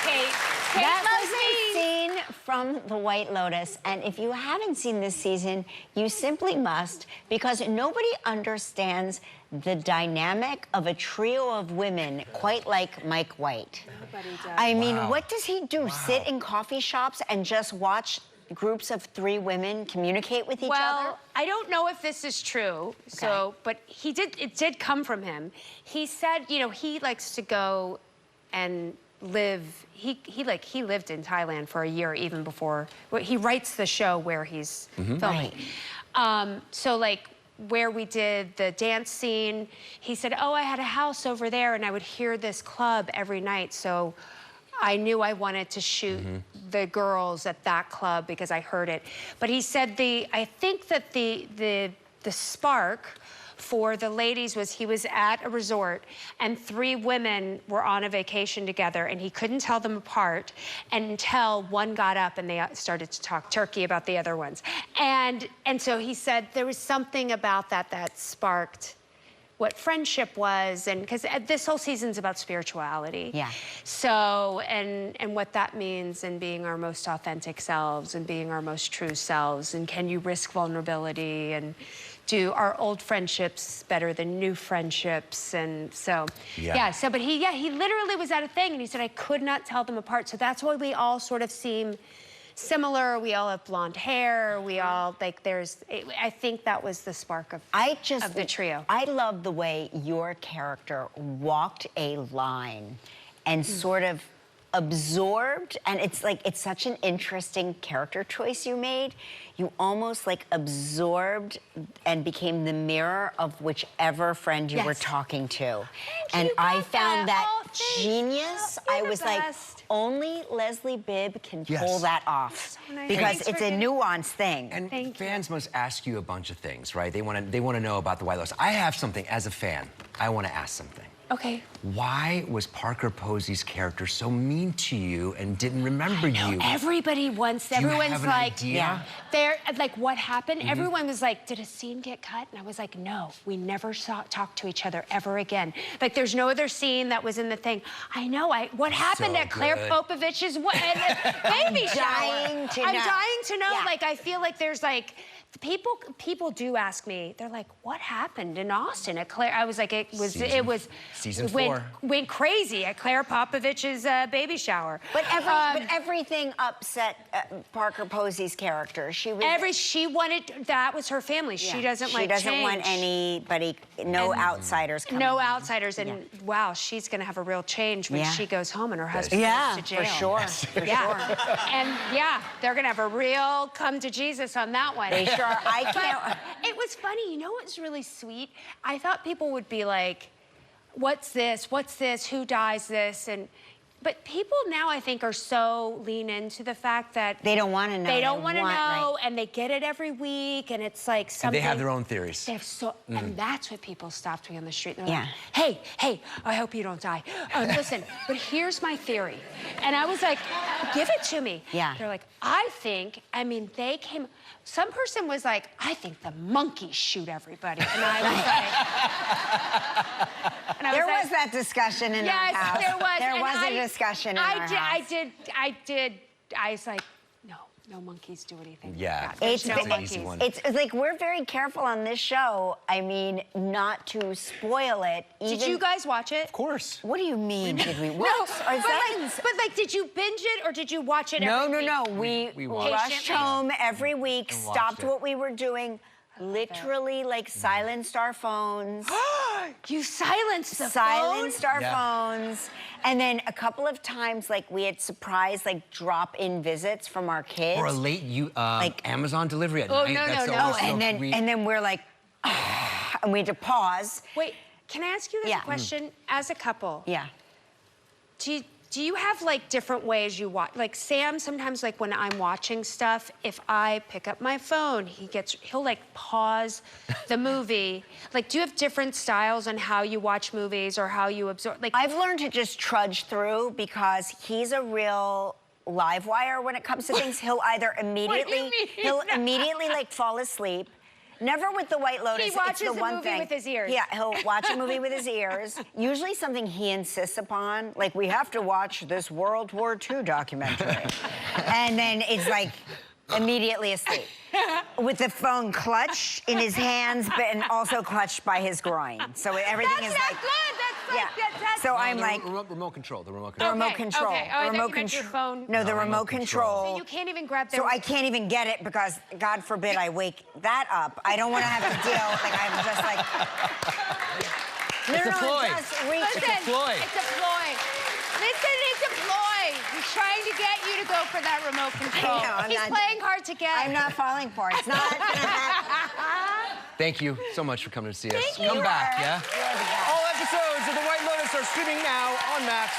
Kate. Kate That loves was me. a scene from The White Lotus, and if you haven't seen this season, you simply must, because nobody understands the dynamic of a trio of women quite like Mike White. Nobody does. I mean, what does he do? Sit in coffee shops and just watch groups of 3 women communicate with each other? Well, I don't know if this is true, but it did come from him. He said, you know, he likes to go and live, he lived in Thailand for a year even before, he writes the show where he's filming. So like, where we did the dance scene, he said, oh, I had a house over there and I would hear this club every night, so I knew I wanted to shoot the girls at that club because I heard it. But he said I think that the spark for the ladies was he was at a resort and 3 women were on a vacation together and he couldn't tell them apart until one got up and they started to talk turkey about the other ones. And so he said there was something about that sparked what friendship was, and because this whole season's about spirituality. Yeah. So, and what that means, and being our most authentic selves, and being our most true selves, and can you risk vulnerability, and do our old friendships better than new friendships, and so, but he literally was at a thing, and he said, I could not tell them apart, so that's why we all sort of seem similar. We all have blonde hair. We all, like, I think that was the spark of the trio. I love the way your character walked a line and sort of absorbed, and it's like, it's such an interesting character choice you made. You almost like absorbed and became the mirror of whichever friend you were talking to. And I found that genius. I was like, only Leslie Bibb can pull that off. So nice. Because it's a nuanced thing. And fans must ask you a bunch of things, right? They want to know about the White Lotus. I have something as a fan. I want to ask something. Okay. Why was Parker Posey's character so mean to you and didn't remember you? Everybody wants, everyone's like, they're like, what happened? Everyone was like, did a scene get cut? And I was like, no, we never talked to each other ever again. Like, there's no other scene that was in the thing. I know, what happened at Claire Popovich's baby shower? I'm dying to know. I'm dying to know. Like, I feel like there's like, people do ask me, they're like, what happened in Austin at Claire? I was like, it was season 4 went crazy at Claire Popovich's baby shower. But everything upset Parker Posey's character. She wanted, that was her family. She doesn't like change. She doesn't want anybody, outsiders coming. No outsiders, and wow, she's gonna have a real change when she goes home and her husband goes to jail. For sure. For sure. And they're gonna have a real come to Jesus on that one. They sure. I can't. It was funny. You know what's really sweet? I thought people would be like, what's this? What's this? Who dies this? But people now, I think, are so lean into the fact that they don't want to know. They don't want to know, and they get it every week, and it's like something. And they have their own theories. They have and that's what people stopped me on the street. And they're like, hey, I hope you don't die. Listen, but here's my theory. And I was like, give it to me. Yeah. They're like, they came. Some person was like, I think the monkeys shoot everybody. And I was like... There was that discussion in our house. Yes, there was. There was a discussion in our house. I was like, no monkeys do anything. Yeah. It's no monkeys. It's like, we're very careful on this show, I mean, not to spoil it. Did you guys watch it? Of course. What do you mean, did we? But like, did you binge it, or did you watch it every week? No. We rushed home every week, stopped what we were doing, literally, like, silenced our phones. You silenced the Silenced our phones. And then a couple of times, like, we had surprise, like, drop-in visits from our kids. Or a late Amazon delivery at night. No. And then we're like, and we had to pause. Wait, can I ask you this question? As a couple. Yeah. Do you have, like, different ways you watch? Like, Sam, sometimes, like, when I'm watching stuff, if I pick up my phone, he'll, like, pause the movie. Like, do you have different styles on how you watch movies or how you absorb? Like, I've learned to just trudge through because he's a real live wire when it comes to things. He'll either immediately, like, fall asleep. Never with the White Lotus. He It's watches the a one movie thing. with his ears. Yeah, he'll watch a movie with his ears. Usually something he insists upon. Like, we have to watch this World War II documentary. And then it's like immediately asleep. With the phone clutched in his hands, but and also clutched by his groin. So everything That's is not like. good. That's like that's. So I'm like. remote control. The remote The control. remote Okay, control. okay. Oh, I the thought remote you meant your control. phone. No, the No, remote remote control. control. So you can't even grab the. So I can't even get it because, God forbid, I wake that up. I don't want to have to deal. Like I'm just like. It's a ploy. Just reach. Listen, It's a ploy. It's a ploy. Listen, it's a ploy. He's trying to get you to go for that remote control. I know, I'm He's not- playing hard to get. I'm not falling for it. It's not gonna happen. Thank you so much for coming to see us. Thank you. Come back, yeah? You're the best. All episodes of The White Lotus are streaming now on Max.